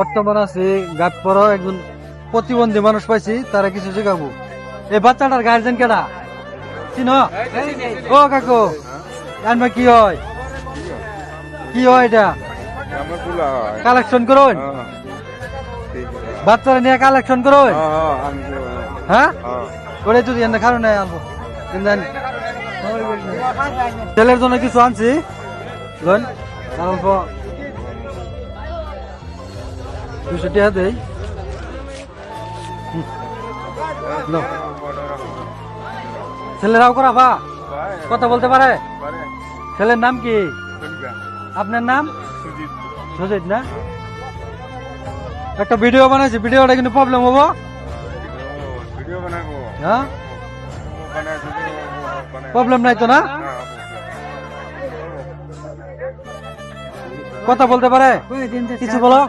বর্তমান আছি গাছ পড়া একজন প্রতিবন্ধী মানুষ পাইছি, তারা কিছু শেখাবো। এই বাচ্চাটার গার্জেন কেডা চিনো? ও কাকু, জানবা কি হয়? কি হয় এটা? কালেকশন করুন, বাচ্চারা নিয়ে কালেকশন করুন। হ্যাঁ, করে যদি এনে কারণ নাই আনবো। ছেলের জন্য কিছু আনছি, কারণ 200 টাকা দেই। ছেলেরাও করা ভা কথা বলতে পারে? ছেলের নাম কি? আপনার নাম? সুজিত না? একটা ভিডিও বানাইছি, ভিডিওটা কিন্তু প্রবলেম হবো। হ্যাঁ, প্রবলেম নাই তো না? কথা বলতে পারে? কিছু বলো।